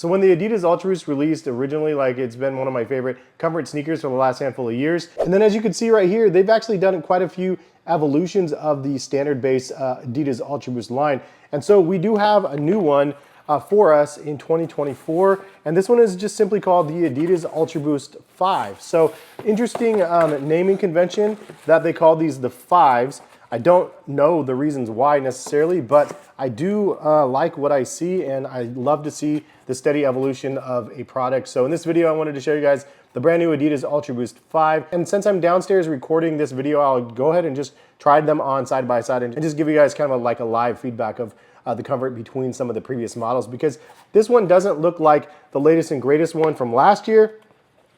So when the adidas Ultraboost released originally, like it's been one of my favorite comfort sneakers for the last handful of years. And then as you can see right here, they've actually done quite a few evolutions of the standard base adidas Ultraboost line. And so we do have a new one for us in 2024. And this one is just simply called the adidas Ultraboost 5. So interesting naming convention that they call these the 5s. I don't know the reasons why necessarily, but I do like what I see, and I love to see the steady evolution of a product. So in this video, I wanted to show you guys the brand new adidas Ultraboost 5. And since I'm downstairs recording this video, I'll go ahead and just try them on side by side and just give you guys kind of like a live feedback of the comfort between some of the previous models, because this one doesn't look like the latest and greatest one from last year,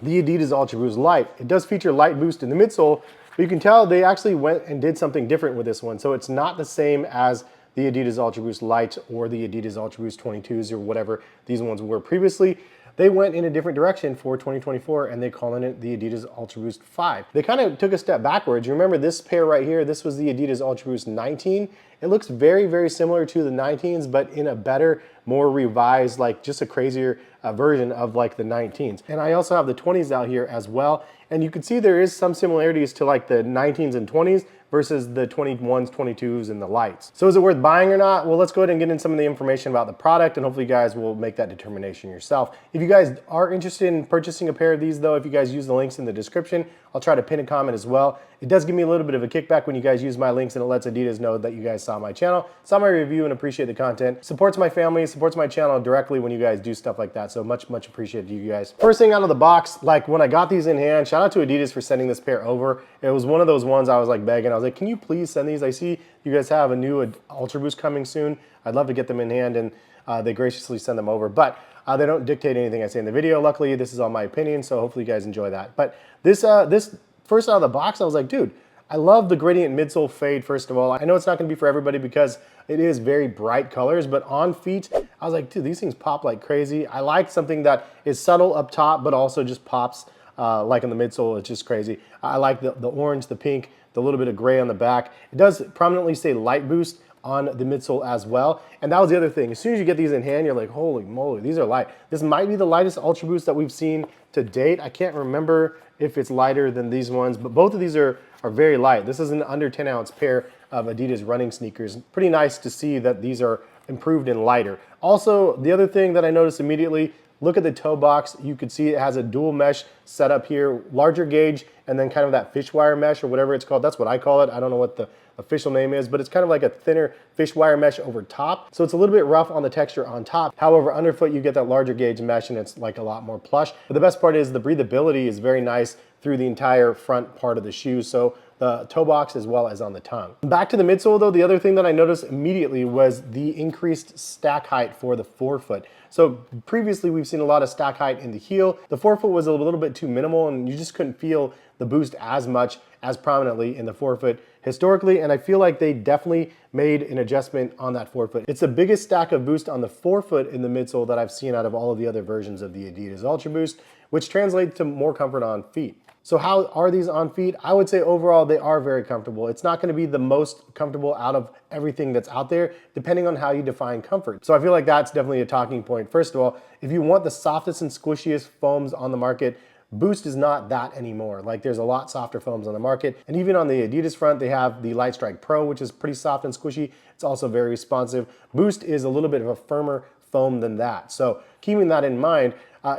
the adidas Ultraboost Light. It does feature light boost in the midsole, but you can tell they actually went and did something different with this one. So it's not the same as the adidas Ultraboost Light or the adidas Ultraboost 22s or whatever these ones were previously. They went in a different direction for 2024 and they're calling it the adidas Ultraboost 5. They kind of took a step backwards. You remember this pair right here? This was the adidas Ultraboost 19. It looks very, very similar to the 19s, but in a better, more revised, like just a crazier version of like the 19s. And I also have the 20s out here as well. And you can see there is some similarities to like the 19s and 20s versus the 21s, 22s, and the lights. So is it worth buying or not? Well, let's go ahead and get into some of the information about the product, and hopefully you guys will make that determination yourself. If you guys are interested in purchasing a pair of these though, if you guys use the links in the description, I'll try to pin a comment as well. It does give me a little bit of a kickback when you guys use my links, and it lets adidas know that you guys saw my channel, saw my review, and appreciate the content. Supports my family, supports my channel directly when you guys do stuff like that. So much, much appreciated to you guys. First thing out of the box, like when I got these in hand, shout out to adidas for sending this pair over. It was one of those ones I was like begging. I was like, can you please send these? I see you guys have a new Ultraboost coming soon. I'd love to get them in hand, and they graciously send them over. But they don't dictate anything I say in the video. Luckily, this is all my opinion, so hopefully you guys enjoy that. But this first out of the box, I was like, dude, I love the gradient midsole fade, first of all. I know it's not gonna be for everybody because it is very bright colors, but on feet, I was like, dude, these things pop like crazy. I like something that is subtle up top, but also just pops like in the midsole. It's just crazy. I like the orange, the pink, the little bit of gray on the back. It does prominently say light boost on the midsole as well. And that was the other thing. As soon as you get these in hand, you're like, holy moly, these are light. This might be the lightest Ultraboost that we've seen to date. I can't remember if it's lighter than these ones, but both of these are very light. This is an under 10 ounce pair of adidas running sneakers. Pretty nice to see that these are improved and lighter. Also, the other thing that I noticed immediately, look at the toe box. You could see it has a dual mesh setup here, larger gauge, and then kind of that fish wire mesh or whatever it's called. That's what I call it. I don't know what the official name is, but it's kind of like a thinner fish wire mesh over top. So it's a little bit rough on the texture on top. However, underfoot, you get that larger gauge mesh and it's like a lot more plush. But the best part is the breathability is very nice through the entire front part of the shoe. So the toe box as well as on the tongue. Back to the midsole though, the other thing that I noticed immediately was the increased stack height for the forefoot. So previously we've seen a lot of stack height in the heel. The forefoot was a little bit too minimal and you just couldn't feel the boost as much as prominently in the forefoot historically, and I feel like they definitely made an adjustment on that forefoot. It's the biggest stack of boost on the forefoot in the midsole that I've seen out of all of the other versions of the adidas Ultraboost, which translates to more comfort on feet. So how are these on feet? I would say overall they are very comfortable. It's not gonna be the most comfortable out of everything that's out there, depending on how you define comfort. So I feel like that's definitely a talking point. First of all, if you want the softest and squishiest foams on the market, Boost is not that anymore. Like there's a lot softer foams on the market. And even on the adidas front, they have the Light Strike Pro, which is pretty soft and squishy. It's also very responsive. Boost is a little bit of a firmer foam than that. So keeping that in mind,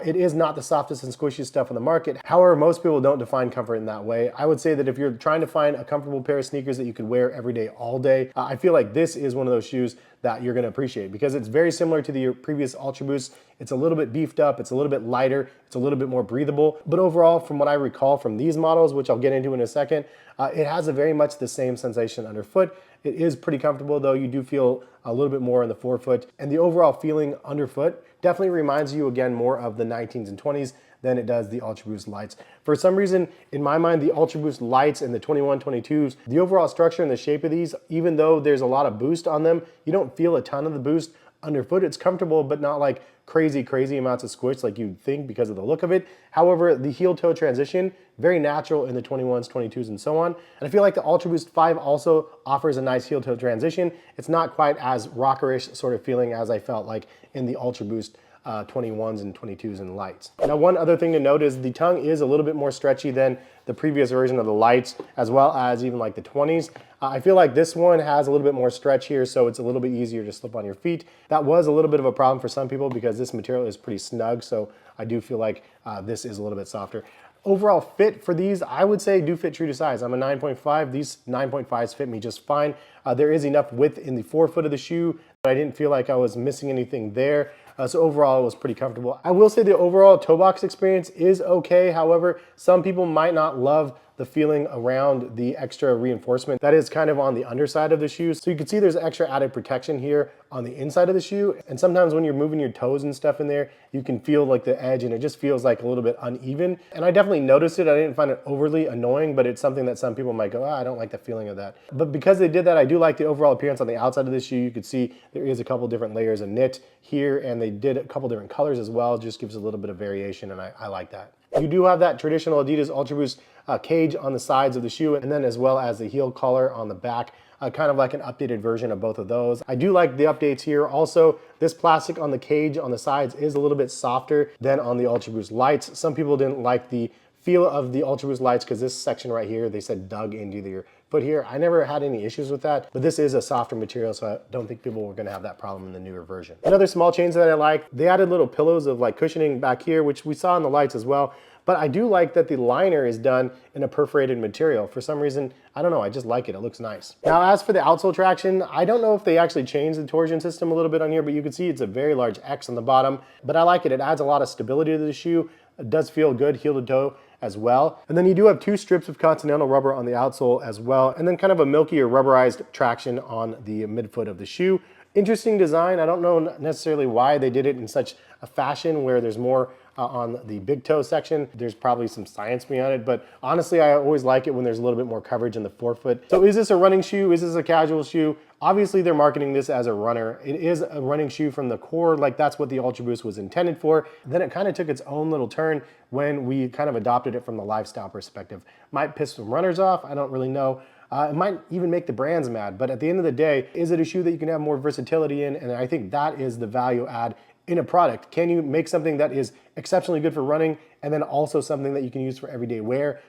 it is not the softest and squishiest stuff on the market. However, most people don't define comfort in that way. I would say that if you're trying to find a comfortable pair of sneakers that you could wear every day, all day, I feel like this is one of those shoes that you're gonna appreciate because it's very similar to the previous Ultraboost. It's a little bit beefed up, it's a little bit lighter, it's a little bit more breathable. But overall, from what I recall from these models, which I'll get into in a second, it has a very much the same sensation underfoot. It is pretty comfortable though. You do feel a little bit more in the forefoot, and the overall feeling underfoot definitely reminds you again more of the 19s and 20s than it does the Ultraboost Lights. For some reason, in my mind, the Ultraboost Lights and the 21, 22s, the overall structure and the shape of these, even though there's a lot of boost on them, you don't feel a ton of the boost underfoot. It's comfortable, but not like crazy amounts of squish like you'd think because of the look of it. However, the heel toe transition, very natural in the 21s, 22s, and so on. And I feel like the Ultraboost 5 also offers a nice heel toe transition. It's not quite as rockerish sort of feeling as I felt like in the Ultraboost 21s and 22s and lights. Now, one other thing to note is the tongue is a little bit more stretchy than the previous version of the lights, as well as even like the 20s. I feel like this one has a little bit more stretch here, so it's a little bit easier to slip on your feet. That was a little bit of a problem for some people because this material is pretty snug, so I do feel like this is a little bit softer. Overall fit for these, I would say do fit true to size. I'm a 9.5. These 9.5s fit me just fine. There is enough width in the forefoot of the shoe that I didn't feel like I was missing anything there. So overall, it was pretty comfortable. I will say the overall toe box experience is okay. However, some people might not love the feeling around the extra reinforcement that is kind of on the underside of the shoe. So you can see there's extra added protection here on the inside of the shoe. And sometimes when you're moving your toes and stuff in there, you can feel like the edge and it just feels like a little bit uneven. And I definitely noticed it. I didn't find it overly annoying, but it's something that some people might go, I don't like the feeling of that. But because they did that, I do like the overall appearance on the outside of the shoe. You can see there is a couple different layers of knit here, and they did a couple different colors as well. It just gives a little bit of variation, and I like that. You do have that traditional adidas Ultraboost cage on the sides of the shoe, and then as well as the heel collar on the back, kind of like an updated version of both of those. I do like the updates here. Also, this plastic on the cage on the sides is a little bit softer than on the Ultraboost lights. Some people didn't like the feel of the Ultraboost lights because this section right here, they said dug into your foot here. I never had any issues with that, but this is a softer material, so I don't think people were gonna have that problem in the newer version. Another small change that I like, they added little pillows of like cushioning back here, which we saw in the lights as well. But I do like that the liner is done in a perforated material. For some reason, I don't know, I just like it. It looks nice. Now, as for the outsole traction, I don't know if they actually changed the torsion system a little bit on here, but you can see it's a very large X on the bottom. But I like it. It adds a lot of stability to the shoe. It does feel good heel to toe as well. And then you do have 2 strips of Continental rubber on the outsole as well, and then kind of a milky or rubberized traction on the midfoot of the shoe. Interesting design. I don't know necessarily why they did it in such a fashion where there's more on the big toe section. There's probably some science behind it, but honestly, I always like it when there's a little bit more coverage in the forefoot. So is this a running shoe? Is this a casual shoe? Obviously, they're marketing this as a runner. It is a running shoe from the core, like that's what the Ultraboost was intended for. Then it kind of took its own little turn when we kind of adopted it from the lifestyle perspective. Might piss some runners off, I don't really know. It might even make the brands mad, but at the end of the day, is it a shoe that you can have more versatility in? And I think that is the value add in a product. Can you make something that is exceptionally good for running and then also something that you can use for everyday wear?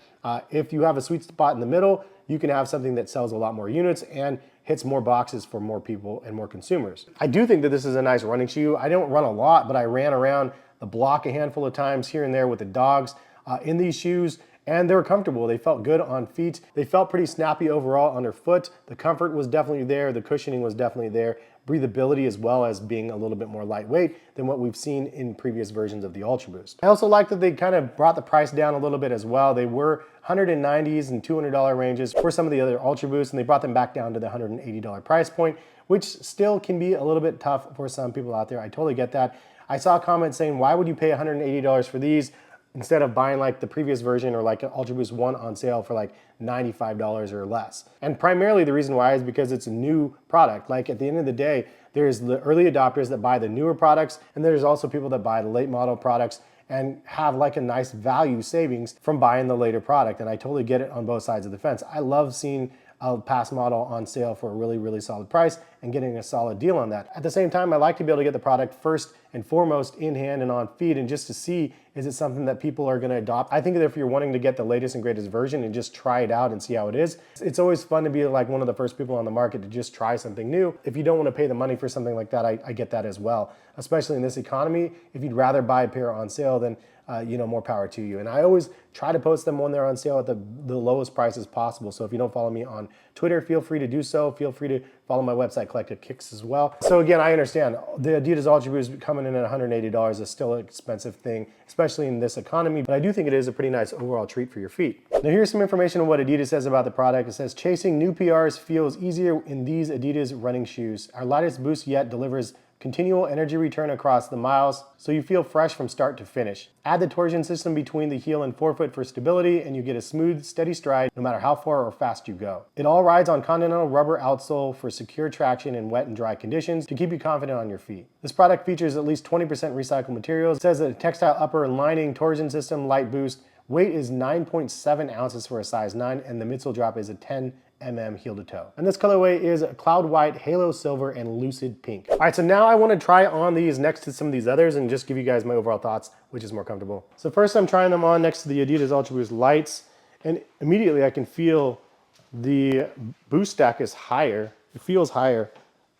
If you have a sweet spot in the middle, you can have something that sells a lot more units and hits more boxes for more people and more consumers. I do think that this is a nice running shoe. I don't run a lot, but I ran around the block a handful of times here and there with the dogs in these shoes, and they were comfortable. They felt good on feet. They felt pretty snappy overall underfoot. The comfort was definitely there. The cushioning was definitely there. Breathability as well as being a little bit more lightweight than what we've seen in previous versions of the Ultraboost. I also like that they kind of brought the price down a little bit as well. They were $190s and $200 ranges for some of the other Ultraboosts, and they brought them back down to the $180 price point, which still can be a little bit tough for some people out there. I totally get that. I saw comments saying, why would you pay $180 for these instead of buying like the previous version or like an Ultraboost 1 on sale for like $95 or less? And primarily the reason why is because it's a new product. Like at the end of the day, there's the early adopters that buy the newer products, and there's also people that buy the late model products and have like a nice value savings from buying the later product. And I totally get it on both sides of the fence. I love seeing a past model on sale for a really, really solid price and getting a solid deal on that. At the same time, I like to be able to get the product first and foremost in hand and on feet, and just to see, is it something that people are gonna adopt? I think that if you're wanting to get the latest and greatest version and just try it out and see how it is, it's always fun to be like one of the first people on the market to just try something new. If you don't wanna pay the money for something like that, I get that as well. Especially in this economy, if you'd rather buy a pair on sale, then more power to you. And I always try to post them when they're on sale at the lowest prices possible. So if you don't follow me on Twitter, feel free to do so. Feel free to follow my website, Collective Kicks, as well. So again, I understand the adidas Ultraboost coming in at $180 is still an expensive thing, especially in this economy, but I do think it is a pretty nice overall treat for your feet. Now here's some information on what Adidas says about the product. It says, chasing new PRs feels easier in these Adidas running shoes. Our lightest boost yet delivers continual energy return across the miles, so you feel fresh from start to finish. Add the torsion system between the heel and forefoot for stability, and you get a smooth, steady stride no matter how far or fast you go. It all rides on Continental Rubber outsole for secure traction in wet and dry conditions to keep you confident on your feet. This product features at least 20% recycled materials. It says that a textile upper and lining, torsion system, light boost. Weight is 9.7 ounces for a size 9, and the midsole drop is a 10 mm heel to toe. And this colorway is Cloud White, Halo Silver, and Lucid Pink. All right, so now I want to try on these next to some of these others and just give you guys my overall thoughts, which is more comfortable. So first I'm trying them on next to the adidas Ultraboost lights, and immediately I can feel the boost stack is higher. It feels higher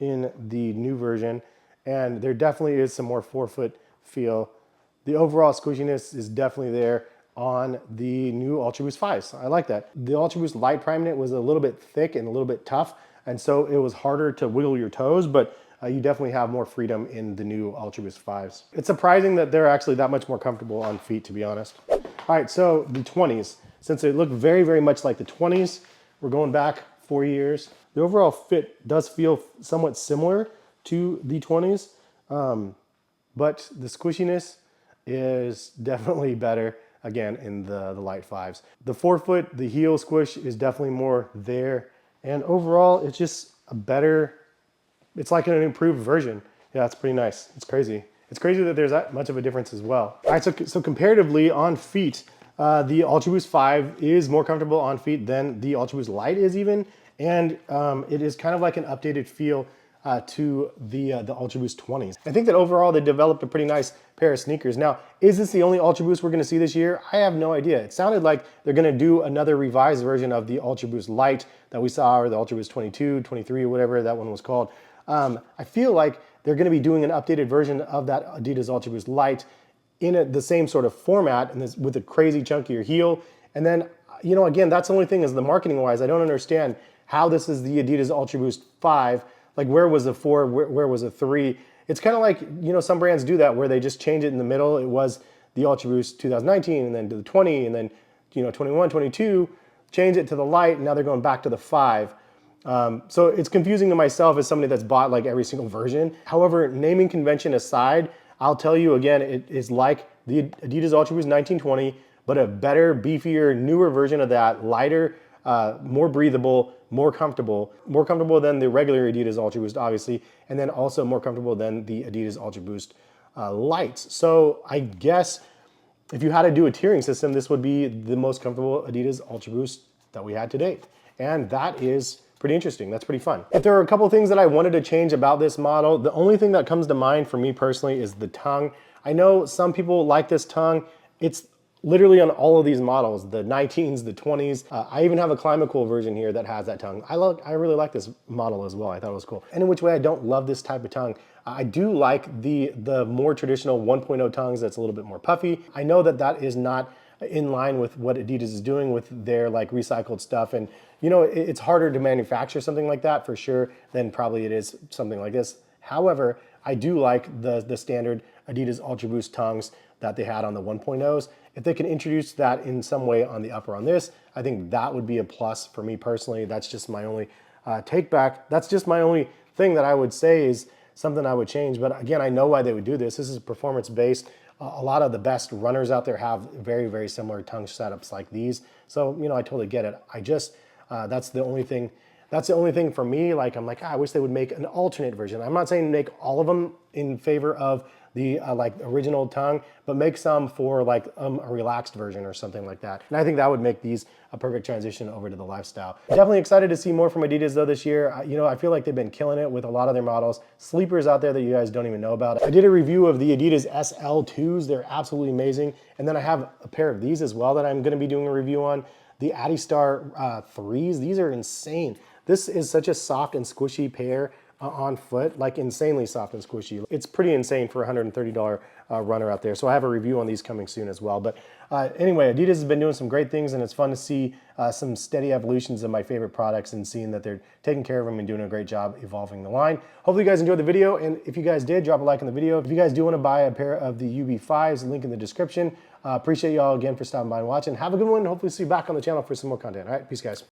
in the new version, and there definitely is some more forefoot feel. The overall squishiness is definitely there on the new Ultraboost 5s. I like that. The Ultraboost Light Prime Knit was a little bit thick and a little bit tough, and so it was harder to wiggle your toes, but you definitely have more freedom in the new Ultraboost 5s. It's surprising that they're actually that much more comfortable on feet, to be honest. All right, so the 20s. Since they look very, very much like the 20s, we're going back 4 years. The overall fit does feel somewhat similar to the 20s, but the squishiness is definitely better, again, in the light 5s. The forefoot, the heel squish is definitely more there, and overall, it's just a better, it's like an improved version. Yeah, it's pretty nice. It's crazy. It's crazy that there's that much of a difference as well. All right, so comparatively on feet, the Ultraboost 5 is more comfortable on feet than the Ultraboost Light is even, and it is kind of like an updated feel to the Ultraboost 20s. I think that overall they developed a pretty nice pair of sneakers. Now, is this the only Ultraboost we're gonna see this year? I have no idea. It sounded like they're gonna do another revised version of the Ultraboost Light that we saw, or the Ultraboost 22, 23, or whatever that one was called. I feel like they're gonna be doing an updated version of that adidas Ultraboost Light in the same sort of format and with a crazy chunkier heel. And then, you know, again, that's the only thing is the marketing wise, I don't understand how this is the adidas Ultraboost 5. Like, where was the 4, where was the 3? It's kind of like, you know, some brands do that where they just change it in the middle. It was the Ultraboost 2019 and then to the 20 and then, you know, 21, 22, change it to the light, and now they're going back to the 5. So it's confusing to myself as somebody that's bought like every single version. However, naming convention aside, I'll tell you again, it is like the adidas Ultraboost 1920, but a better, beefier, newer version of that, lighter, more breathable, more comfortable than the regular adidas Ultraboost, obviously, and then also more comfortable than the adidas Ultraboost lights. So I guess if you had to do a tiering system, this would be the most comfortable adidas Ultraboost that we had to date. And that is pretty interesting. That's pretty fun. If there are a couple things that I wanted to change about this model, the only thing that comes to mind for me personally is the tongue. I know some people like this tongue. It's literally on all of these models, the 19s, the 20s. I even have a Climacool version here that has that tongue. I really like this model as well. I thought it was cool. And in which way I don't love this type of tongue. I do like the more traditional 1.0 tongues that's a little bit more puffy. I know that that is not in line with what Adidas is doing with their like recycled stuff, and you know, it's harder to manufacture something like that for sure than probably it is something like this. However, I do like the standard Adidas Ultraboost tongues that they had on the 1.0s. If they can introduce that in some way on the upper on this, I think that would be a plus for me personally. That's just my only take back. That's just my only thing that I would say is something I would change. But again, I know why they would do this. This is performance based. A lot of the best runners out there have very, very similar tongue setups like these. So, you know, I totally get it. I just, that's the only thing for me. Like, I'm like, I wish they would make an alternate version. I'm not saying make all of them in favor of the like original tongue, but make some for like a relaxed version or something like that. And I think that would make these a perfect transition over to the lifestyle. Definitely excited to see more from Adidas though this year. You know, I feel like they've been killing it with a lot of their models. Sleepers out there that you guys don't even know about. I did a review of the Adidas SL2s. They're absolutely amazing. And then I have a pair of these as well that I'm gonna be doing a review on. The Adistar 3s, these are insane. This is such a soft and squishy pair on foot, like insanely soft and squishy. It's pretty insane for a $130 runner out there. So I have a review on these coming soon as well. But anyway, Adidas has been doing some great things, and it's fun to see some steady evolutions of my favorite products and seeing that they're taking care of them and doing a great job evolving the line. Hopefully you guys enjoyed the video, and if you guys did, drop a like on the video. If you guys do want to buy a pair of the UB5s, link in the description. Appreciate you all again for stopping by and watching. Have a good one. Hopefully see you back on the channel for some more content. All right, peace guys.